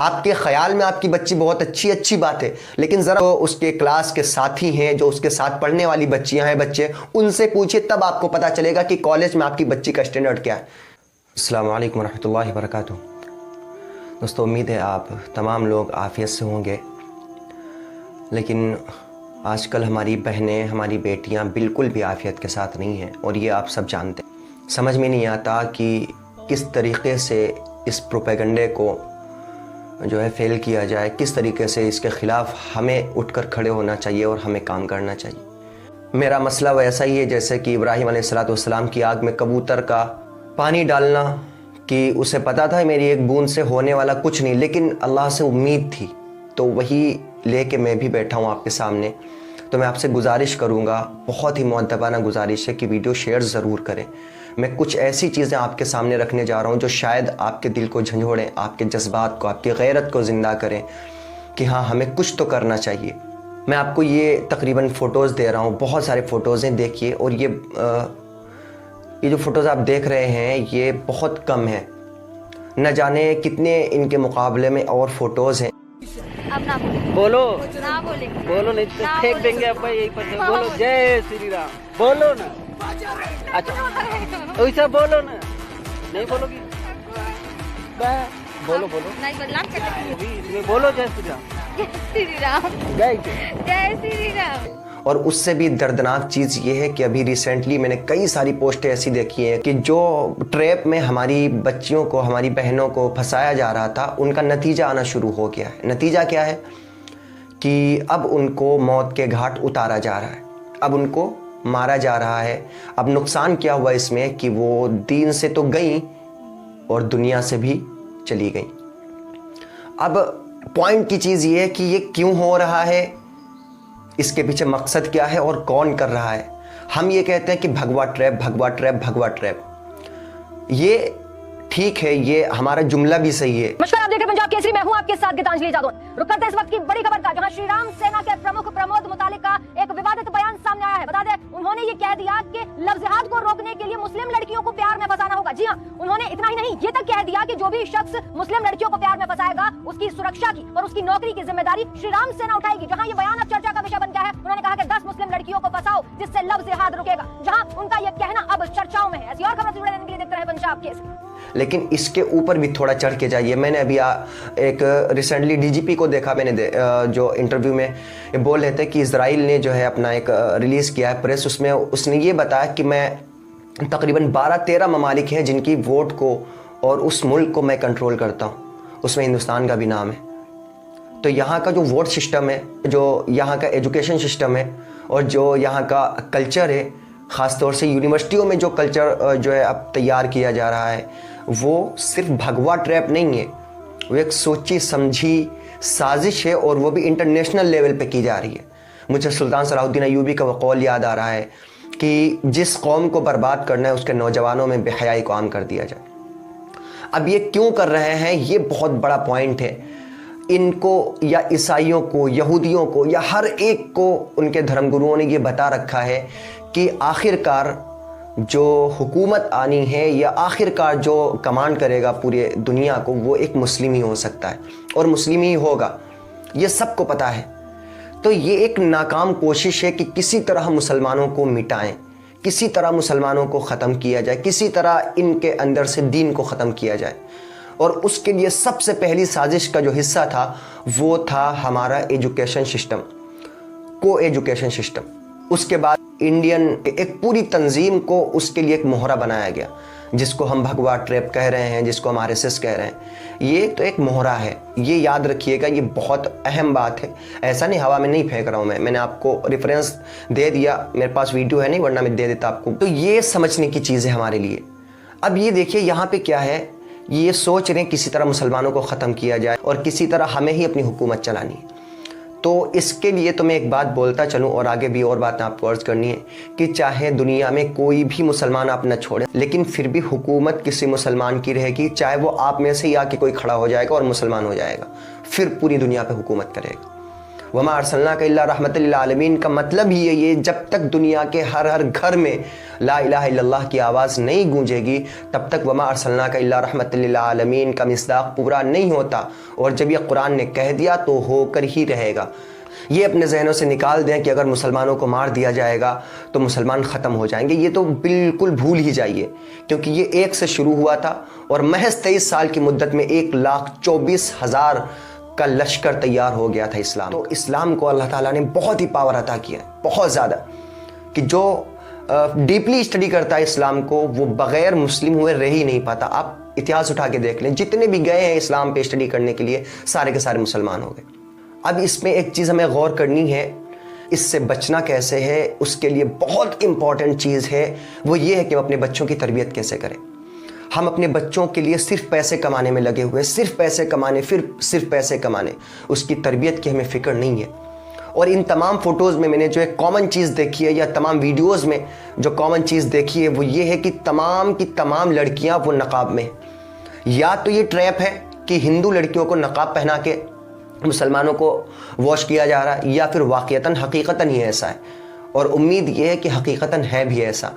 آپ کے خیال میں آپ کی بچی بہت اچھی بات ہے، لیکن ذرا اس کے کلاس کے ساتھی ہیں، جو اس کے ساتھ پڑھنے والی بچیاں ہیں، بچے، ان سے پوچھیں، تب آپ کو پتا چلے گا کہ کالج میں آپ کی بچی کا اسٹینڈرڈ کیا ہے۔ السلام علیکم ورحمۃ اللہ وبرکاتہ۔ دوستو، امید ہے آپ تمام لوگ عافیت سے ہوں گے، لیکن آج کل ہماری بہنیں، ہماری بیٹیاں بالکل بھی عافیت کے ساتھ نہیں ہیں، اور یہ آپ سب جانتے ہیں۔ سمجھ میں نہیں آتا کہ کس طریقے سے اس پروپیگنڈے کو جو ہے فیل کیا جائے، کس طریقے سے اس کے خلاف ہمیں اٹھ کر کھڑے ہونا چاہیے اور ہمیں کام کرنا چاہیے۔ میرا مسئلہ ویسا ہی ہے جیسے کہ ابراہیم علیہ السلام کی آگ میں کبوتر کا پانی ڈالنا، کہ اسے پتا تھا میری ایک بوند سے ہونے والا کچھ نہیں، لیکن اللہ سے امید تھی، تو وہی لے کے میں بھی بیٹھا ہوں آپ کے سامنے۔ تو میں آپ سے گزارش کروں گا، بہت ہی مؤدبانہ گزارش ہے، کہ ویڈیو شیئر ضرور کریں۔ میں کچھ ایسی چیزیں آپ کے سامنے رکھنے جا رہا ہوں جو شاید آپ کے دل کو جھنجھوڑیں، آپ کے جذبات کو، آپ کی غیرت کو زندہ کریں، کہ ہاں ہمیں کچھ تو کرنا چاہیے۔ میں آپ کو یہ تقریباً فوٹوز دے رہا ہوں، بہت سارے فوٹوز ہیں، دیکھیے۔ اور یہ جو فوٹوز آپ دیکھ رہے ہیں یہ بہت کم ہیں، نہ جانے کتنے ان کے مقابلے میں اور فوٹوز ہیں۔ بولو بولو، نہیں تو پھینک دیں گے اب یہی پر سے۔ بولو جے سری رام، بولو نا۔ اچھا ویسا بولو نا، نہیں بولو گی؟ بولو بولو، بولو جے سری رام، جے سری رام۔ اور اس سے بھی دردناک چیز یہ ہے کہ ابھی ریسنٹلی میں نے کئی ساری پوسٹیں ایسی دیکھی ہیں کہ جو ٹریپ میں ہماری بچیوں کو، ہماری بہنوں کو پھنسایا جا رہا تھا، ان کا نتیجہ آنا شروع ہو گیا ہے۔ نتیجہ کیا ہے کہ اب ان کو موت کے گھاٹ اتارا جا رہا ہے، اب ان کو مارا جا رہا ہے۔ اب نقصان کیا ہوا اس میں کہ وہ دین سے تو گئیں اور دنیا سے بھی چلی گئیں۔ اب پوائنٹ کی چیز یہ ہے کہ یہ کیوں ہو رہا ہے، اس کے پیچھے مقصد کیا ہے اور کون کر رہا ہے۔ ہم یہ کہتے ہیں کہ بھگوا ٹریپ، بھگوا ٹریپ، بھگوا ٹریپ۔ یہ ٹھیک ہے، یہ ہمارا جملہ بھی صحیح ہے۔ نمسکار، آپ دیکھ رہے ہیں پنجاب کیسری، میں ہوں آپ کے ساتھ گیتانجلی جادو۔ رک کرتے ہیں اس وقت کی بڑی خبر کا، جہاں شری رام سینا کے پرمکھ پرمود متعلق کا ایک ووادت بیان سامنے آیا ہے۔ بتا دیں، انہوں نے یہ کہہ دیا کہ لفظ جہاد کو روکنے کے لیے مسلم لڑکیوں کو پیار میں پھنسانا ہوگا۔ جی ہاں، انہوں نے اتنا ہی نہیں، یہ تک کہہ دیا کہ جو بھی شخص مسلم لڑکیوں کو پیار میں پھنسائے گا، اس کی سرکشا کی اور اس کی نوکری کی ذمہ داری شری رام سینا اٹھائے گی۔ جہاں یہ بیان اب چرچا کا وشے بن گیا ہے، انہوں نے کہا کہ 10 مسلم لڑکیوں کو پھنساؤ جس سے لفظ جہاد رکے گا، جہاں ان کا یہ کہنا اب چرچاؤں میں ہے۔ ایسی اور خبریں جڑے رہنے کے لیے دیکھتے رہے پنجاب کیسری۔ لیکن اس کے اوپر بھی تھوڑا چڑھ کے جائیے۔ میں نے ابھی ایک ریسنٹلی ڈی جی پی کو دیکھا، میں نے جو انٹرویو میں بول رہے تھے کہ اسرائیل نے جو ہے اپنا ایک ریلیز کیا ہے پریس، اس میں اس نے یہ بتایا کہ میں تقریباً 12-13 ممالک ہیں جن کی ووٹ کو اور اس ملک کو میں کنٹرول کرتا ہوں، اس میں ہندوستان کا بھی نام ہے۔ تو یہاں کا جو ووٹ سسٹم ہے، جو یہاں کا ایجوکیشن سسٹم ہے، اور جو یہاں کا کلچر ہے، خاص طور سے یونیورسٹیوں میں جو کلچر جو ہے اب تیار کیا جا رہا ہے، وہ صرف بھگوا ٹریپ نہیں ہے، وہ ایک سوچی سمجھی سازش ہے، اور وہ بھی انٹرنیشنل لیول پہ کی جا رہی ہے۔ مجھے سلطان صلاح الدین ایوبی کا وہ قول یاد آ رہا ہے کہ جس قوم کو برباد کرنا ہے، اس کے نوجوانوں میں بے حیائی کو عام کر دیا جائے۔ اب یہ کیوں کر رہے ہیں، یہ بہت بڑا پوائنٹ ہے۔ ان کو یا عیسائیوں کو، یہودیوں کو، یا ہر ایک کو ان کے دھرم گروؤں نے یہ بتا رکھا ہے کہ آخر کار جو حکومت آنی ہے، یا آخر کار جو کمانڈ کرے گا پورے دنیا کو، وہ ایک مسلم ہی ہو سکتا ہے، اور مسلم ہی ہوگا، یہ سب کو پتا ہے۔ تو یہ ایک ناکام کوشش ہے کہ کسی طرح مسلمانوں کو مٹائیں، کسی طرح مسلمانوں کو ختم کیا جائے، کسی طرح ان کے اندر سے دین کو ختم کیا جائے۔ اور اس کے لیے سب سے پہلی سازش کا جو حصہ تھا، وہ تھا ہمارا ایجوکیشن سسٹم، کو ایجوکیشن سسٹم۔ اس کے بعد انڈین ایک پوری تنظیم کو اس کے لیے ایک مہرہ بنایا گیا، جس کو ہم بھگوا ٹریپ کہہ رہے ہیں، جس کو ہم RSS کہہ رہے ہیں۔ یہ تو ایک مہرہ ہے، یہ یاد رکھیے گا، یہ بہت اہم بات ہے۔ ایسا نہیں ہوا میں نہیں پھینک رہا ہوں، میں نے آپ کو ریفرنس دے دیا، میرے پاس ویڈیو ہے نہیں، ورنہ میں دے دیتا آپ کو۔ تو یہ سمجھنے کی چیز ہے ہمارے لیے۔ اب یہ دیکھیے یہاں پہ کیا ہے، یہ سوچ رہے ہیں کسی طرح مسلمانوں کو ختم کیا جائے اور کسی طرح ہمیں ہی اپنی حکومت چلانی ہے۔ تو اس کے لیے تو میں ایک بات بولتا چلوں، اور آگے بھی اور باتیں آپ کو عرض کرنی ہے، کہ چاہے دنیا میں کوئی بھی مسلمان آپ نہ چھوڑے، لیکن پھر بھی حکومت کسی مسلمان کی رہے گی، چاہے وہ آپ میں سے ہی آ کے کوئی کھڑا ہو جائے گا اور مسلمان ہو جائے گا، پھر پوری دنیا پہ حکومت کرے گا۔ وما ارسلناک الا رحمۃ للعالمین کا مطلب ہی ہے یہ، جب تک دنیا کے ہر گھر میں لا الہ الا اللہ کی آواز نہیں گونجے گی تب تک وما ارسلناک الا رحمۃ للعالمین کا مصداق پورا نہیں ہوتا، اور جب یہ قرآن نے کہہ دیا تو ہو کر ہی رہے گا۔ یہ اپنے ذہنوں سے نکال دیں کہ اگر مسلمانوں کو مار دیا جائے گا تو مسلمان ختم ہو جائیں گے، یہ تو بالکل بھول ہی جائیے، کیونکہ یہ ایک سے شروع ہوا تھا اور محض 23 سال کی مدت میں 1,24,000 کا لشکر تیار ہو گیا تھا اسلام۔ تو اسلام کو اللہ تعالیٰ نے بہت ہی پاور عطا کیا ہے، بہت زیادہ، کہ جو ڈیپلی اسٹڈی کرتا ہے اسلام کو وہ بغیر مسلم ہوئے رہ ہی نہیں پاتا۔ آپ اتہاس اٹھا کے دیکھ لیں، جتنے بھی گئے ہیں اسلام پہ اسٹڈی کرنے کے لیے سارے کے سارے مسلمان ہو گئے۔ اب اس میں ایک چیز ہمیں غور کرنی ہے، اس سے بچنا کیسے ہے، اس کے لیے بہت امپورٹنٹ چیز ہے، وہ یہ ہے کہ ہم اپنے بچوں کی تربیت کیسے کریں۔ ہم اپنے بچوں کے لیے صرف پیسے کمانے میں لگے ہوئے، صرف پیسے کمانے، پھر صرف پیسے کمانے، اس کی تربیت کی ہمیں فکر نہیں ہے۔ اور ان تمام فوٹوز میں نے جو ایک کامن چیز دیکھی ہے، یا تمام ویڈیوز میں جو کامن چیز دیکھی ہے، وہ یہ ہے کہ تمام کی تمام لڑکیاں وہ نقاب میں ہیں۔ یا تو یہ ٹریپ ہے کہ ہندو لڑکیوں کو نقاب پہنا کے مسلمانوں کو واش کیا جا رہا ہے، یا پھر واقعتاً حقیقتاً ہی ایسا ہے، اور امید یہ ہے کہ حقیقتاً ہے بھی ایسا۔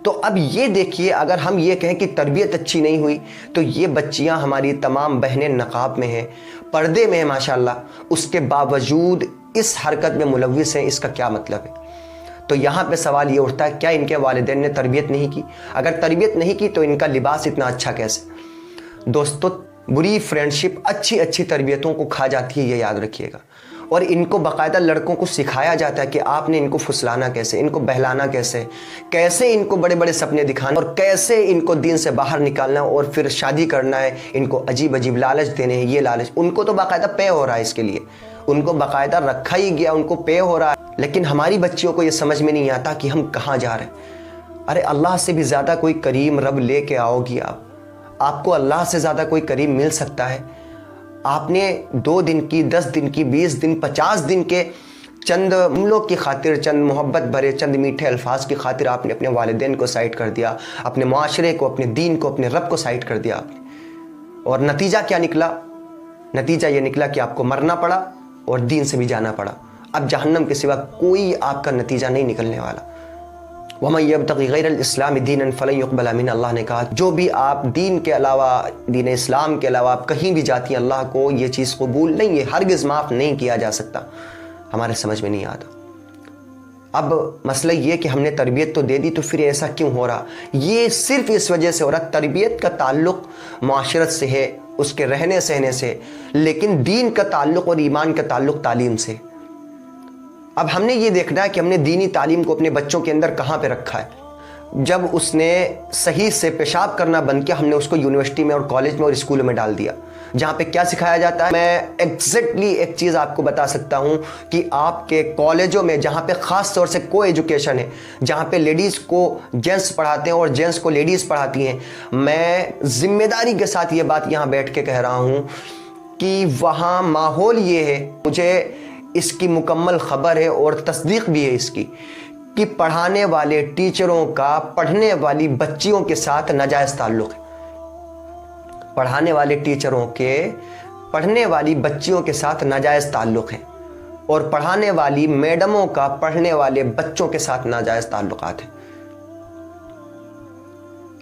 تو اب یہ دیکھیے، اگر ہم یہ کہیں کہ تربیت اچھی نہیں ہوئی تو یہ بچیاں ہماری تمام بہنیں نقاب میں ہیں، پردے میں ہیں ماشاءاللہ، اس کے باوجود اس حرکت میں ملوث ہیں، اس کا کیا مطلب ہے؟ تو یہاں پہ سوال یہ اٹھتا ہے، کیا ان کے والدین نے تربیت نہیں کی؟ اگر تربیت نہیں کی تو ان کا لباس اتنا اچھا کیسے؟ دوستو، بری فرینڈشپ اچھی تربیتوں کو کھا جاتی ہے، یہ یاد رکھیے گا۔ اور ان کو باقاعدہ لڑکوں کو سکھایا جاتا ہے کہ آپ نے ان کو پھسلانا کیسے، ان کو بہلانا کیسے ان کو بڑے بڑے سپنے دکھانا، اور کیسے ان کو دین سے باہر نکالنا، اور پھر شادی کرنا ہے، ان کو عجیب لالچ دینے ہیں۔ یہ لالچ ان کو تو باقاعدہ پے ہو رہا ہے، اس کے لیے ان کو باقاعدہ رکھا ہی گیا، ان کو پے ہو رہا ہے۔ لیکن ہماری بچیوں کو یہ سمجھ میں نہیں آتا کہ ہم کہاں جا رہے ہیں۔ ارے اللہ سے بھی زیادہ کوئی کریم رب لے کے آؤ گی آپ کو اللہ سے زیادہ کوئی کریم مل سکتا ہے؟ آپ نے 2 دن کی، 10 دن کی، 20 دن، 50 دن کے چند جملوں کی خاطر، چند محبت بھرے، چند میٹھے الفاظ کی خاطر آپ نے اپنے والدین کو سائڈ کر دیا، اپنے معاشرے کو، اپنے دین کو، اپنے رب کو سائڈ کر دیا آپ نے۔ اور نتیجہ کیا نکلا؟ نتیجہ یہ نکلا کہ آپ کو مرنا پڑا اور دین سے بھی جانا پڑا۔ اب جہنم کے سوا کوئی آپ کا نتیجہ نہیں نکلنے والا۔ وَمَن يَبْتَغِ غَيْرَ الْإِسْلَامِ دِينًا فَلَن يُقْبَلَ مِنْهُ، اللہ نے کہا جو بھی آپ دین کے علاوہ، دین اسلام کے علاوہ آپ کہیں بھی جاتی ہیں، اللہ کو یہ چیز قبول نہیں ہے، ہرگز معاف نہیں کیا جا سکتا۔ ہمارے سمجھ میں نہیں آتا۔ اب مسئلہ یہ کہ ہم نے تربیت تو دے دی، تو پھر ایسا کیوں ہو رہا؟ یہ صرف اس وجہ سے ہو رہا، تربیت کا تعلق معاشرت سے ہے، اس کے رہنے سہنے سے، لیکن دین کا تعلق اور ایمان کا تعلق تعلیم سے۔ اب ہم نے یہ دیکھنا ہے کہ ہم نے دینی تعلیم کو اپنے بچوں کے اندر کہاں پہ رکھا ہے۔ جب اس نے صحیح سے پیشاب کرنا بند کیا، ہم نے اس کو یونیورسٹی میں اور کالج میں اور اسکولوں میں ڈال دیا، جہاں پہ کیا سکھایا جاتا ہے۔ میں ایگزیکٹلی ایک چیز آپ کو بتا سکتا ہوں کہ آپ کے کالجوں میں، جہاں پہ خاص طور سے کو ایجوکیشن ہے، جہاں پہ لیڈیز کو جینٹس پڑھاتے ہیں اور جینٹس کو لیڈیز پڑھاتی ہیں، میں ذمہ داری کے ساتھ یہ بات یہاں بیٹھ کے کہہ رہا ہوں کہ وہاں ماحول یہ ہے، مجھے اس کی مکمل خبر ہے اور تصدیق بھی ہے اس کی، کہ پڑھانے والے ٹیچروں کا پڑھنے والی بچیوں کے ساتھ ناجائز تعلق ہے۔ پڑھانے والے ٹیچروں کے پڑھنے والی بچیوں کے ساتھ ناجائز تعلق ہے، اور پڑھانے والی میڈموں کا پڑھنے والے بچوں کے ساتھ ناجائز تعلقات ہیں۔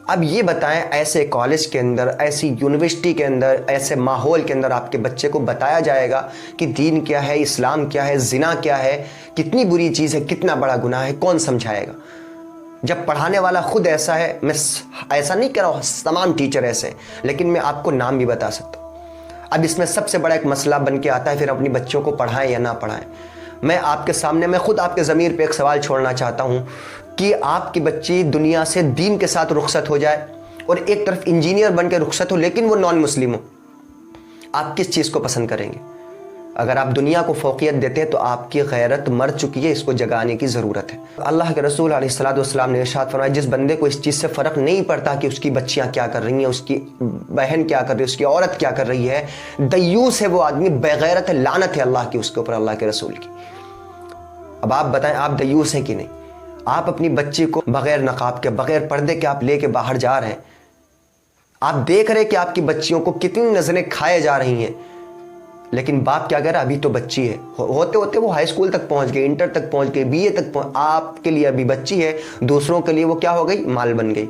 اب یہ بتائیں، ایسے کالج کے اندر، ایسی یونیورسٹی کے اندر، ایسے ماحول کے اندر آپ کے بچے کو بتایا جائے گا کہ دین کیا ہے، اسلام کیا ہے، زنا کیا ہے، کتنی بری چیز ہے، کتنا بڑا گناہ ہے، کون سمجھائے گا؟ جب پڑھانے والا خود ایسا ہے، میں ایسا نہیں کہہ رہا ہوں تمام ٹیچر ایسے ہیں، لیکن میں آپ کو نام بھی بتا سکتا ہوں۔ اب اس میں سب سے بڑا ایک مسئلہ بن کے آتا ہے پھر اپنی بچوں کو پڑھائیں یا نہ پڑھائیں۔ میں آپ کے سامنے، میں خود آپ کے ضمیر پہ ایک سوال چھوڑنا چاہتا ہوں کہ آپ کی بچی دنیا سے دین کے ساتھ رخصت ہو جائے اور ایک طرف انجینئر بن کے رخصت ہو، لیکن وہ نان مسلم ہو، آپ کس چیز کو پسند کریں گے؟ اگر آپ دنیا کو فوقیت دیتے ہیں تو آپ کی غیرت مر چکی ہے، اس کو جگانے کی ضرورت ہے۔ اللہ کے رسول علیہ الصلوۃ والسلام نے ارشاد فرمایا، جس بندے کو اس چیز سے فرق نہیں پڑتا کہ اس کی بچیاں کیا کر رہی ہیں، اس کی بہن کیا کر رہی ہے، اس کی عورت کیا کر رہی ہے، دیوس ہے وہ آدمی، بغیرت ہے، لعنت ہے اللہ کی اس کے اوپر، اللہ کے رسول کی۔ اب آپ بتائیں، آپ دیوس ہیں کہ نہیں؟ آپ اپنی بچی کو بغیر نقاب کے، بغیر پردے کے آپ لے کے باہر جا رہے ہیں، آپ دیکھ رہے کہ آپ کی بچیوں کو کتنی نظریں کھائے جا رہی ہیں، لیکن باپ کیا کر رہا ہے؟ ابھی تو بچی ہے، ہوتے ہوتے وہ ہائی اسکول تک پہنچ گئی، انٹر تک پہنچ گئی، BA تک پہنچ، آپ کے لیے ابھی بچی ہے، دوسروں کے لیے وہ کیا ہو گئی؟ مال بن گئی،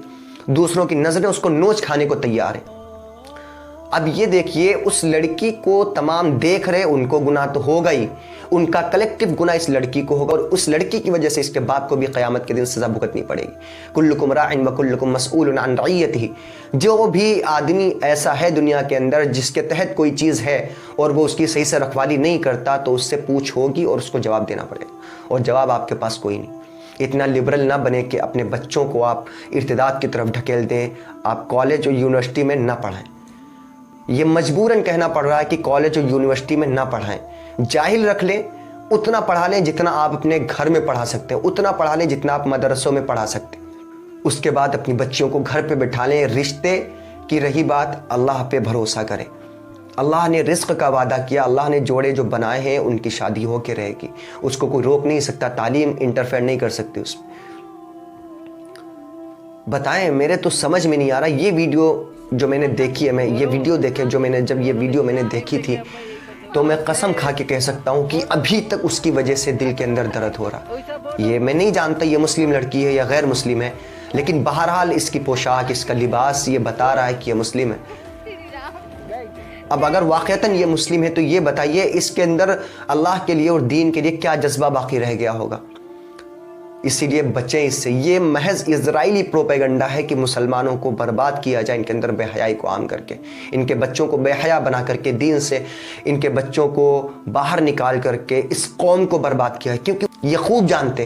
دوسروں کی نظریں اس کو نوچ کھانے کو تیار ہیں۔ اب یہ دیکھیے اس لڑکی کو تمام دیکھ رہے، ان کو گناہ تو ہوگا ہی، ان کا کلیکٹیو گناہ اس لڑکی کو ہوگا، اور اس لڑکی کی وجہ سے اس کے باپ کو بھی قیامت کے دن سزا بھگتنی پڑے گی۔ کلکم راع وکلکم مسئول عن رعیتہ، جو بھی آدمی ایسا ہے دنیا کے اندر جس کے تحت کوئی چیز ہے اور وہ اس کی صحیح سے رکھوالی نہیں کرتا تو اس سے پوچھ ہوگی اور اس کو جواب دینا پڑے گا، اور جواب آپ کے پاس کوئی نہیں۔ اتنا لبرل نہ بنے کہ اپنے بچوں کو آپ ارتداد کی طرف ڈھکیل دیں، آپ کالج اور یونیورسٹی میں نہ پڑھائیں۔ یہ مجبوراً کہنا پڑ رہا ہے کہ کالج اور یونیورسٹی میں نہ پڑھائیں، جاہل رکھ لیں، اتنا پڑھا لیں جتنا آپ اپنے گھر میں پڑھا سکتے ہیں، اتنا پڑھا لیں جتنا آپ مدرسوں میں پڑھا سکتے ہیں۔ اس کے بعد اپنی بچیوں کو گھر پہ بٹھا لیں۔ رشتے کی رہی بات، اللہ پہ بھروسہ کریں، اللہ نے رزق کا وعدہ کیا، اللہ نے جوڑے جو بنائے ہیں ان کی شادی ہو کے رہے گی، اس کو کوئی روک نہیں سکتا، تعلیم انٹرفیئر نہیں کر سکتی اس میں۔ بتائیں، میرے تو سمجھ میں نہیں آ رہا یہ ویڈیو جو میں نے دیکھی ہے، میں یہ ویڈیو دیکھے جو میں نے جب یہ ویڈیو میں نے دیکھی تھی تو میں قسم کھا کے کہہ سکتا ہوں کہ ابھی تک اس کی وجہ سے دل کے اندر درد ہو رہا۔ یہ میں نہیں جانتا یہ مسلم لڑکی ہے یا غیر مسلم ہے، لیکن بہرحال اس کی پوشاک، اس کا لباس یہ بتا رہا ہے کہ یہ مسلم ہے۔ اب اگر واقعتاً یہ مسلم ہے تو یہ بتائیے اس کے اندر اللہ کے لیے اور دین کے لیے کیا جذبہ باقی رہ گیا ہوگا۔ اسی لیے بچیں اس سے، یہ محض اسرائیلی پروپیگنڈا ہے کہ مسلمانوں کو برباد کیا جائے، ان کے اندر بے حیائی کو عام کر کے، ان کے بچوں کو بے حیا بنا کر کے، دین سے ان کے بچوں کو باہر نکال کر کے اس قوم کو برباد کیا ہے، کیونکہ یہ خوب جانتے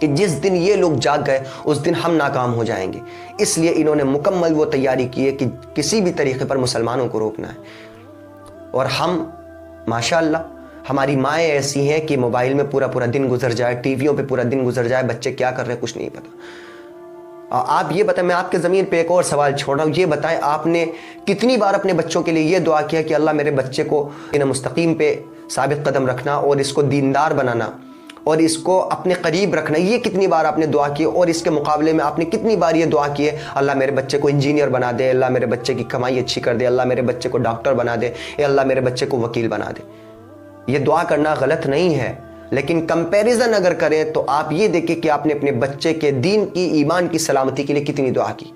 کہ جس دن یہ لوگ جاگ گئے اس دن ہم ناکام ہو جائیں گے، اس لیے انہوں نے مکمل وہ تیاری کی ہے کہ کسی بھی طریقے پر مسلمانوں کو روکنا ہے۔ اور ہم ماشاءاللہ ہماری مائیں ایسی ہیں کہ موبائل میں پورا پورا دن گزر جائے، ٹی ویوں پہ پورا دن گزر جائے، بچے کیا کر رہے ہیں کچھ نہیں پتا۔ آپ یہ بتائیں، میں آپ کے ضمیر پہ ایک اور سوال چھوڑ رہا ہوں، یہ بتائیں آپ نے کتنی بار اپنے بچوں کے لیے یہ دعا کیا کہ اللہ میرے بچے کو مستقیم پہ ثابت قدم رکھنا اور اس کو دیندار بنانا اور اس کو اپنے قریب رکھنا، یہ کتنی بار آپ نے دعا کی؟ اور اس کے مقابلے میں آپ نے کتنی بار یہ دعا کی ہے اللہ میرے بچے کو انجینئر بنا دے، اللہ میرے بچے کی کمائی اچھی کر دے، اللہ میرے بچے کو ڈاکٹر بنا دے، یا اللہ میرے بچے کو وکیل بنا دے۔ یہ دعا کرنا غلط نہیں ہے، لیکن کمپیریزن اگر کریں تو آپ یہ دیکھیں کہ آپ نے اپنے بچے کے دین کی، ایمان کی سلامتی کے لیے کتنی دعا کی۔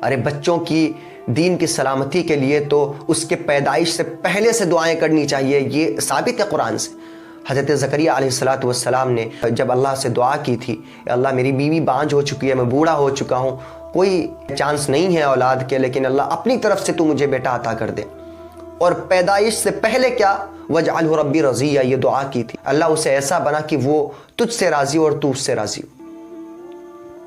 ارے بچوں کی دین کی سلامتی کے لیے تو اس کے پیدائش سے پہلے سے دعائیں کرنی چاہیے، یہ ثابت ہے قرآن سے۔ حضرت زکریا علیہ السلام نے جب اللہ سے دعا کی تھی، اللہ میری بیوی بانجھ ہو چکی ہے، میں بوڑھا ہو چکا ہوں، کوئی چانس نہیں ہے اولاد کے، لیکن اللہ اپنی طرف سے تو مجھے بیٹا عطا کر دے۔ اور پیدائش سے پہلے کیا وَاجْعَلْهُ رَبِّي رَضِيًّا، یہ دعا کی تھی، اللہ اسے ایسا بنا کہ وہ تجھ سے راضی اور تو اس سے راضی ہو۔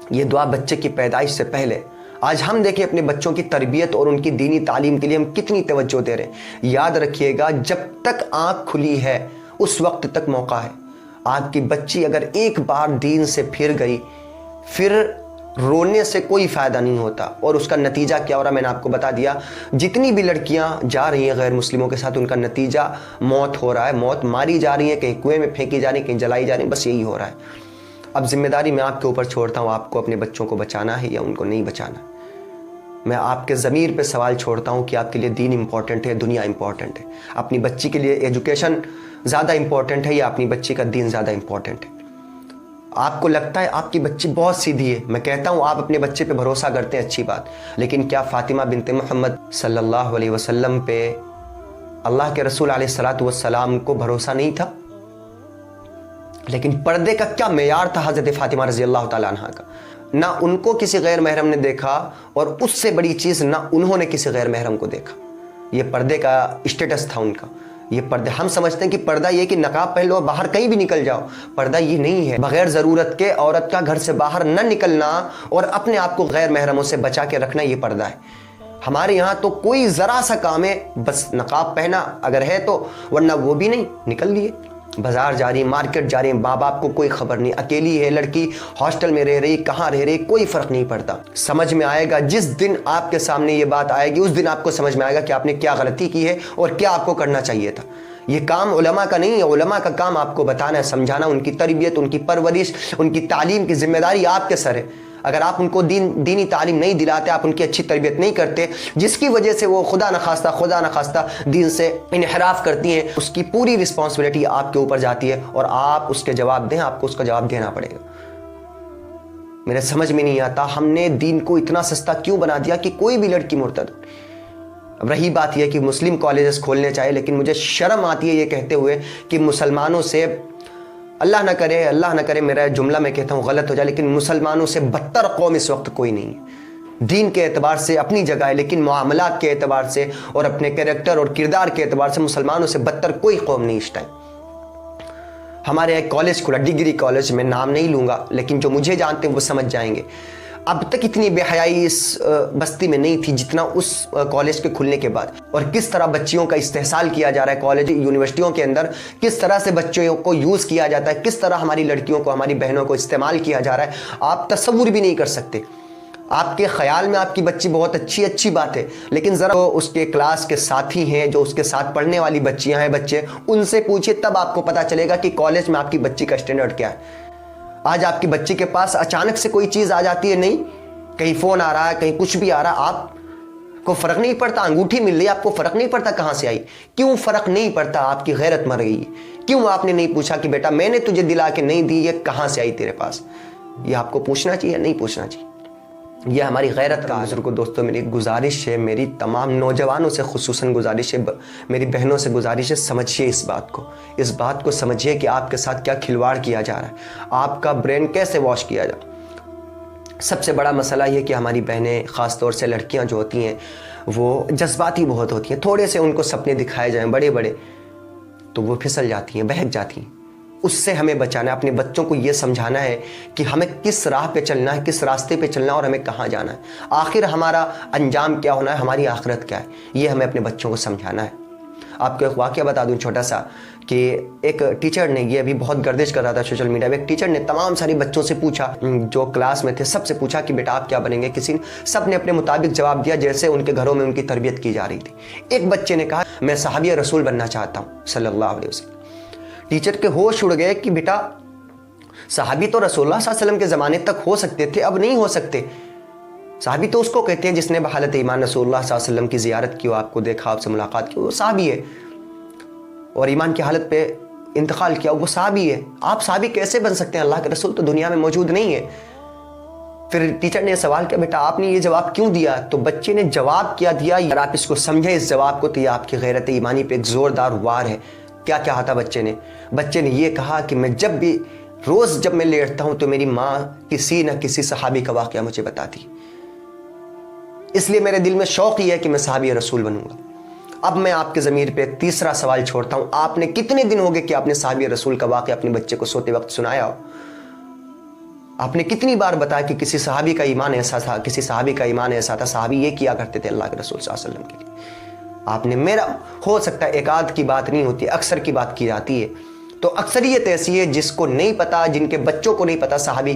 یہ دعا بچے کی پیدائش سے پہلے۔ آج ہم دیکھیں اپنے بچوں کی تربیت اور ان کی دینی تعلیم کے لیے ہم کتنی توجہ دے رہے ہیں۔ یاد رکھیے گا جب تک آنکھ کھلی ہے اس وقت تک موقع ہے۔ آپ کی بچی اگر ایک بار دین سے پھر گئی، پھر رونے سے کوئی فائدہ نہیں ہوتا، اور اس کا نتیجہ کیا ہو رہا میں نے آپ کو بتا دیا۔ جتنی بھی لڑکیاں جا رہی ہیں غیر مسلموں کے ساتھ، ان کا نتیجہ موت ہو رہا ہے، موت ماری جا رہی ہے، کہیں کنویں میں پھینکی جا رہی ہے، کہیں جلائی جا رہی ہے، بس یہی ہو رہا ہے۔ اب ذمہ داری میں آپ کے اوپر چھوڑتا ہوں، آپ کو اپنے بچوں کو بچانا ہے یا ان کو نہیں بچانا۔ میں آپ کے ضمیر پہ سوال چھوڑتا ہوں کہ آپ کے لیے دین امپورٹنٹ ہے، دنیا امپورٹنٹ ہے؟ اپنی بچی کے لیے ایجوکیشن زیادہ امپورٹنٹ ہے یا اپنی بچی کا دین زیادہ امپورٹنٹ ہے؟ آپ کو لگتا ہے آپ کی بچی بہت سیدھی ہے، میں کہتا ہوں آپ اپنے بچے پہ بھروسہ کرتے ہیں، اچھی بات، لیکن کیا فاطمہ بنت محمد صلی اللہ علیہ وسلم پہ اللہ کے رسول علیہ السلام کو بھروسہ نہیں تھا؟ لیکن پردے کا کیا معیار تھا حضرت فاطمہ رضی اللہ تعالیٰ عنہ کا؟ نہ ان کو کسی غیر محرم نے دیکھا، اور اس سے بڑی چیز نہ انہوں نے کسی غیر محرم کو دیکھا۔ یہ پردے کا اسٹیٹس تھا ان کا۔ یہ پردے، ہم سمجھتے ہیں کہ پردہ یہ کہ نقاب پہن لو باہر کہیں بھی نکل جاؤ، پردہ یہ نہیں ہے۔ بغیر ضرورت کے عورت کا گھر سے باہر نہ نکلنا اور اپنے آپ کو غیر محرموں سے بچا کے رکھنا، یہ پردہ ہے۔ ہمارے یہاں تو کوئی ذرا سا کام ہے بس نقاب پہنا اگر ہے تو، ورنہ وہ بھی نہیں، نکل لیے بازار جا رہی، مارکیٹ جا رہی، ماں باپ کو کوئی خبر نہیں، اکیلی ہے لڑکی، ہاسٹل میں رہ رہی، کہاں رہ رہی، کوئی فرق نہیں پڑتا۔ سمجھ میں آئے گا جس دن آپ کے سامنے یہ بات آئے گی، اس دن آپ کو سمجھ میں آئے گا کہ آپ نے کیا غلطی کی ہے اور کیا آپ کو کرنا چاہیے تھا۔ یہ کام علماء کا نہیں ہے، علماء کا کام آپ کو بتانا ہے، سمجھانا، ان کی تربیت، ان کی پرورش، ان کی تعلیم کی ذمہ داری آپ کے سر ہے۔ اگر آپ ان کو دینی تعلیم نہیں دلاتے, آپ ان کی اچھی تربیت نہیں کرتے, جس کی وجہ سے وہ خدا نخواستہ دین سے انحراف کرتی ہیں, اس کی پوری رسپانسبلٹی آپ کے اوپر جاتی ہے اور آپ اس کے جواب دیں, آپ کو اس کا جواب دینا پڑے گا. میرے سمجھ میں نہیں آتا ہم نے دین کو اتنا سستا کیوں بنا دیا کہ کوئی بھی لڑکی مرتد. اب رہی بات یہ کہ مسلم کالجز کھولنے چاہیے, لیکن مجھے شرم آتی ہے یہ کہتے ہوئے کہ مسلمانوں سے, اللہ نہ کرے میرا جملہ میں کہتا ہوں غلط ہو جائے, لیکن مسلمانوں سے بدتر قوم اس وقت کوئی نہیں ہے. دین کے اعتبار سے اپنی جگہ ہے, لیکن معاملات کے اعتبار سے اور اپنے کریکٹر اور کردار کے اعتبار سے مسلمانوں سے بدتر کوئی قوم نہیں اس ٹائم. ہمارے ایک کالج کھلا, ڈگری کالج, میں نام نہیں لوں گا, لیکن جو مجھے جانتے ہیں وہ سمجھ جائیں گے. اب تک اتنی بے حیائی اس بستی میں نہیں تھی جتنا اس کالج کے کھلنے کے بعد. اور کس طرح بچیوں کا استحصال کیا جا رہا ہے کالج یونیورسٹیوں کے اندر, کس طرح سے بچوں کو یوز کیا جاتا ہے, کس طرح ہماری لڑکیوں کو, ہماری بہنوں کو استعمال کیا جا رہا ہے, آپ تصور بھی نہیں کر سکتے. آپ کے خیال میں آپ کی بچی بہت اچھی بات ہے, لیکن ذرا اس کے کلاس کے ساتھی ہیں, جو اس کے ساتھ پڑھنے والی بچیاں ہیں, بچے, ان سے پوچھئے, تب آپ کو پتا چلے گا کہ کالج میں آپ کی بچی کا اسٹینڈرڈ کیا ہے. آج آپ کی بچی کے پاس اچانک سے کوئی چیز آ جاتی ہے, نہیں کہیں فون آ رہا ہے, کہیں کچھ بھی آ رہا ہے, آپ کو فرق نہیں پڑتا. انگوٹھی مل رہی ہے, آپ کو فرق نہیں پڑتا کہاں سے آئی. کیوں فرق نہیں پڑتا؟ آپ کی غیرت مر گئی. کیوں آپ نے نہیں پوچھا کہ بیٹا میں نے تجھے دلا کے نہیں دی, یہ کہاں سے آئی تیرے پاس؟ یہ آپ کو پوچھنا چاہیے, نہیں پوچھنا چاہیے. یہ ہماری غیرت کا حضور کو. دوستوں میری گزارش ہے, میری تمام نوجوانوں سے خصوصاً گزارش ہے, میری بہنوں سے گزارش ہے, سمجھیے اس بات کو سمجھیے کہ آپ کے ساتھ کیا کھلواڑ کیا جا رہا ہے, آپ کا برین کیسے واش کیا جا رہا ہے. سب سے بڑا مسئلہ یہ کہ ہماری بہنیں, خاص طور سے لڑکیاں جو ہوتی ہیں, وہ جذباتی بہت ہوتی ہیں. تھوڑے سے ان کو سپنے دکھائے جائیں بڑے بڑے تو وہ پھسل جاتی ہیں, بہک جاتی ہیں. اس سے ہمیں بچانا ہے. اپنے بچوں کو یہ سمجھانا ہے کہ ہمیں کس راہ پہ چلنا ہے, کس راستے پہ چلنا ہے اور ہمیں کہاں جانا ہے, آخر ہمارا انجام کیا ہونا ہے, ہماری آخرت کیا ہے, یہ ہمیں اپنے بچوں کو سمجھانا ہے. آپ کو ایک واقعہ بتا دوں چھوٹا سا, کہ ایک ٹیچر نے, یہ ابھی بہت گردش کر رہا تھا سوشل میڈیا میں, ایک ٹیچر نے تمام ساری بچوں سے پوچھا, جو کلاس میں تھے, سب سے پوچھا کہ بیٹا آپ کیا بنیں گے. سب نے اپنے مطابق جواب دیا جیسے ان کے گھروں میں ان کی تربیت کی جا رہی تھی. ایک بچے نے کہا میں صحابی رسول بننا چاہتا ہوں صلی اللہ علیہ وسلم. ٹیچر کے ہوش اڑ گئے کہ بیٹا صحابی تو رسول اللہ صلی اللہ علیہ وسلم کے زمانے تک ہو سکتے تھے, اب نہیں ہو سکتے. صحابی تو اس کو کہتے ہیں جس نے بحالت ایمان رسول اللہ صلی اللہ علیہ وسلم کی زیارت کی, ہو, آپ کو دیکھا, آپ سے ملاقات کی, وہ صحابی ہے. اور ایمان کی حالت پہ انتقال کیا, وہ صحابی ہے. آپ صحابی کیسے بن سکتے ہیں؟ اللہ کے رسول تو دنیا میں موجود نہیں ہے. پھر ٹیچر نے سوال کیا بیٹا آپ نے یہ جواب کیوں دیا؟ تو بچے نے جواب کیا دیا, اگر آپ اس کو سمجھیں اس جواب کو, تو یہ آپ کی غیرت ایمانی پہ ایک زوردار وار ہے. کیا کہا تھا بچے نے یہ کہا کہ میں جب بھی روز جب میں لیٹتا ہوں تو میری ماں کسی نہ کسی صحابی کا واقعہ مجھے بتاتی, اس لیے میرے دل میں شوق یہ ہے کہ میں صحابی رسول بنوں گا. اب میں آپ کے ضمیر پہ ایک تیسرا سوال چھوڑتا ہوں, آپ نے کتنے دن ہو گئے کہ آپ نے صحابی رسول کا واقعہ اپنے بچے کو سوتے وقت سنایا ہو؟ آپ نے کتنی بار بتایا کہ کسی صحابی کا ایمان ایسا تھا, کسی صحابی کا ایمان ایسا تھا, صحابی یہ کیا کرتے تھے اللہ کے رسول صلی اللہ علیہ وسلم کے لیے. آپ نے, میرا ہو سکتا ہے ایک آدھ کی بات نہیں ہوتی, اکثر کی بات کی جاتی ہے. تو اکثریت ایسی ہے جس کو نہیں پتا, جن کے بچوں کو نہیں پتا صحابی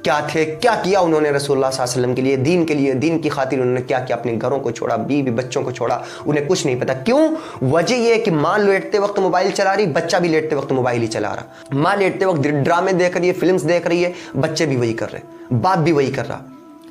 کیا تھے, کیا کیا انہوں نے رسول اللہ صلی اللہ علیہ وسلم کے لیے, دین کی خاطر انہوں نے کیا کیا, اپنے گھروں کو چھوڑا, بیوی بچوں کو چھوڑا, انہیں کچھ نہیں پتا. کیوں؟ وجہ یہ ہے کہ ماں لیٹتے وقت موبائل چلا رہی, بچہ بھی لیٹتے وقت موبائل ہی چلا رہا. ماں لیٹتے وقت ڈرامے دیکھ رہی ہے, فلمز دیکھ رہی ہے, بچے بھی وہی کر رہے ہیں, باپ بھی وہی کر رہا.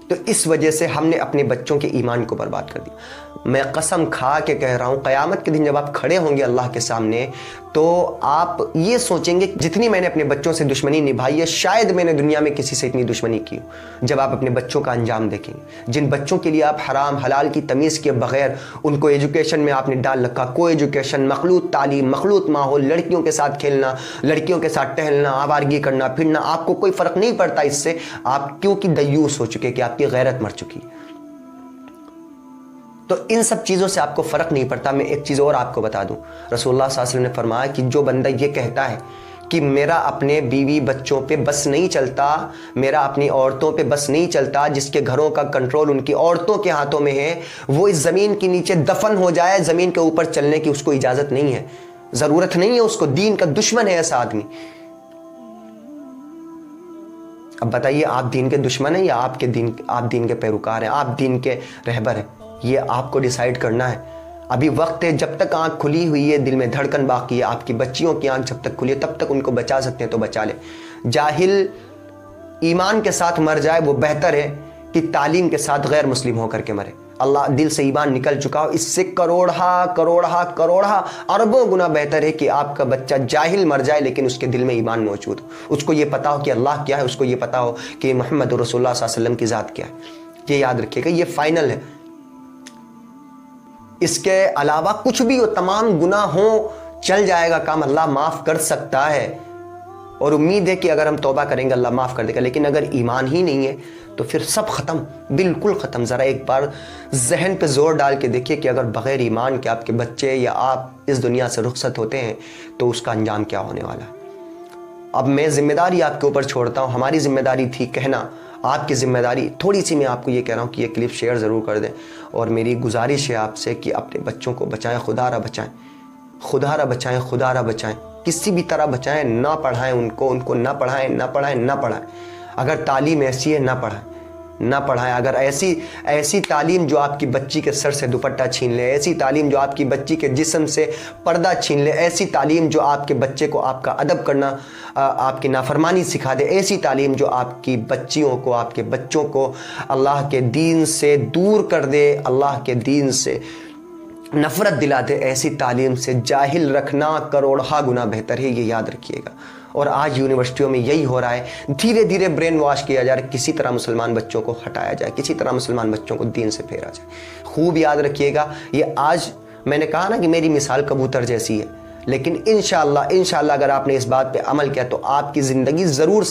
تو اس وجہ سے ہم نے اپنے بچوں کے ایمان کو برباد کر دیا. میں قسم کھا کے کہہ رہا ہوں, قیامت کے دن جب آپ کھڑے ہوں گے اللہ کے سامنے, تو آپ یہ سوچیں گے جتنی میں نے اپنے بچوں سے دشمنی نبھائی ہے, شاید میں نے دنیا میں کسی سے اتنی دشمنی کی ہو. جب آپ اپنے بچوں کا انجام دیکھیں گے, جن بچوں کے لیے آپ حرام حلال کی تمیز کے بغیر ان کو ایجوکیشن میں آپ نے ڈال رکھا, کوئی ایجوکیشن, مخلوط تعلیم, مخلوط ماحول, لڑکیوں کے ساتھ کھیلنا, لڑکیوں کے ساتھ ٹہلنا, آوارگی کرنا پھرنا, آپ کو کوئی فرق نہیں پڑتا اس سے. آپ کیونکہ دیوس ہو چکے, کہ آپ کی غیرت مر چکی, تو ان سب چیزوں سے آپ کو فرق نہیں پڑتا. میں ایک چیز اور آپ کو بتا دوں, رسول اللہ صلی اللہ علیہ وسلم نے فرمایا کہ جو بندہ یہ کہتا ہے کہ میرا اپنے بیوی بچوں پہ بس نہیں چلتا, میرا اپنی عورتوں پہ بس نہیں چلتا, جس کے گھروں کا کنٹرول ان کی عورتوں کے ہاتھوں میں ہے, وہ اس زمین کے نیچے دفن ہو جائے. زمین کے اوپر چلنے کی اس کو اجازت نہیں ہے, ضرورت نہیں ہے اس کو, دین کا دشمن ہے ایسا آدمی. اب بتائیے آپ دین کے دشمن ہیں یا آپ دین کے پیروکار ہیں, آپ دین کے رہبر ہیں؟ یہ آپ کو ڈیسائیڈ کرنا ہے. ابھی وقت ہے, جب تک آنکھ کھلی ہوئی ہے, دل میں دھڑکن باقی ہے, آپ کی بچیوں کی آنکھ جب تک کھلی ہے تب تک ان کو بچا سکتے ہیں تو بچا لیں. جاہل ایمان کے ساتھ مر جائے وہ بہتر ہے کہ تعلیم کے ساتھ غیر مسلم ہو کر کے مرے. اللہ دل سے ایمان نکل چکا ہو، اس سے کروڑا اربوں گنا بہتر ہے کہ آپ کا بچہ جاہل مر جائے لیکن اس کے دل میں ایمان موجود ہو، اس کو یہ پتا ہو کہ اللہ کیا ہے، اس کو یہ پتا ہو کہ محمد رسول اللہ صلی اللہ علیہ وسلم کی ذات کیا ہے. یہ یاد رکھیے گا، یہ فائنل ہے. اس کے علاوہ کچھ بھی ہو، تمام گناہ ہوں، چل جائے گا کام، اللہ معاف کر سکتا ہے. اور امید ہے کہ اگر ہم توبہ کریں گے اللہ معاف کر دے گا. لیکن اگر ایمان ہی نہیں ہے تو پھر سب ختم، بالکل ختم. ذرا ایک بار ذہن پہ زور ڈال کے دیکھیے کہ اگر بغیر ایمان کے آپ کے بچے یا آپ اس دنیا سے رخصت ہوتے ہیں تو اس کا انجام کیا ہونے والا ہے. اب میں ذمہ داری آپ کے اوپر چھوڑتا ہوں. ہماری ذمہ داری تھی کہنا، آپ کی ذمہ داری تھوڑی سی میں آپ کو یہ کہہ رہا ہوں کہ یہ کلپ شیئر ضرور کر دیں. اور میری گزارش ہے آپ سے کہ اپنے بچوں کو بچائیں، خدا را بچائیں، خدا را بچائیں، خدا را بچائیں. کسی بھی طرح بچائیں، نہ پڑھائیں ان کو نہ پڑھائیں. اگر تعلیم ایسی ہے نہ پڑھائیں. اگر ایسی تعلیم جو آپ کی بچی کے سر سے دوپٹہ چھین لے، ایسی تعلیم جو آپ کی بچی کے جسم سے پردہ چھین لے، ایسی تعلیم جو آپ کے بچے کو آپ کا ادب کرنا، آپ کی نافرمانی سکھا دے، ایسی تعلیم جو آپ کی بچیوں کو، آپ کے بچوں کو اللہ کے دین سے دور کر دے، اللہ کے دین سے نفرت دلا دے، ایسی تعلیم سے جاہل رکھنا کروڑا گنا بہتر ہے. یہ یاد رکھیے گا. اور آج یونیورسٹیوں میں یہی ہو رہا ہے، دھیرے دھیرے برین واش کیا جا رہا ہے، کسی طرح مسلمان بچوں کو ہٹایا جائے، کسی طرح مسلمان بچوں کو دین سے پھیرا جائے. خوب یاد رکھیے گا. یہ آج میں نے کہا نا کہ میری مثال کبوتر جیسی ہے، لیکن انشاءاللہ اگر آپ نے اس بات پہ عمل کیا تو آپ کی زندگی ضرور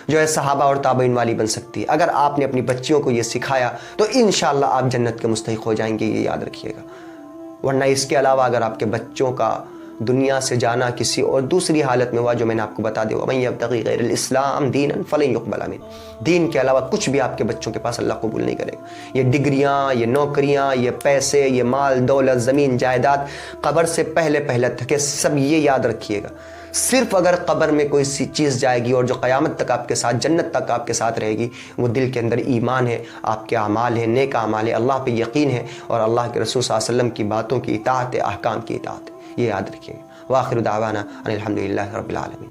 جو ہے صحابہ اور تابعین والی بن سکتی ہے. اگر آپ نے اپنی بچیوں کو یہ سکھایا تو انشاءاللہ آپ جنت کے مستحق ہو جائیں گے. یہ یاد رکھیے گا. ورنہ اس کے علاوہ اگر آپ کے بچوں کا دنیا سے جانا کسی اور دوسری حالت میں ہوا جو میں نے آپ کو بتا دیا، وَمَن يَبْتَغِ غَيْرَ الْإِسْلَامِ دِينًا فَلَن يُقْبَلَ مِنْهُ، دین کے علاوہ کچھ بھی آپ کے بچوں کے پاس اللہ قبول نہیں کرے گا. یہ ڈگریاں، یہ نوکریاں، یہ پیسے، یہ مال دولت، زمین جائیداد قبر سے پہلے تھکے. سب یہ یاد رکھیے گا. صرف اگر قبر میں کوئی سی چیز جائے گی اور جو قیامت تک آپ کے ساتھ، جنت تک آپ کے ساتھ رہے گی، وہ دل کے اندر ایمان ہے، آپ کے اعمال ہیں، نیک اعمال ہے، اللہ پہ یقین ہے اور اللہ کے رسول صلی اللہ علیہ وسلم کی باتوں کی اطاعت ہے، احکام کی اطاعت ہے. یہ یاد رکھیے گا. وآخر دعوانا ان الحمد للہ رب العالمین.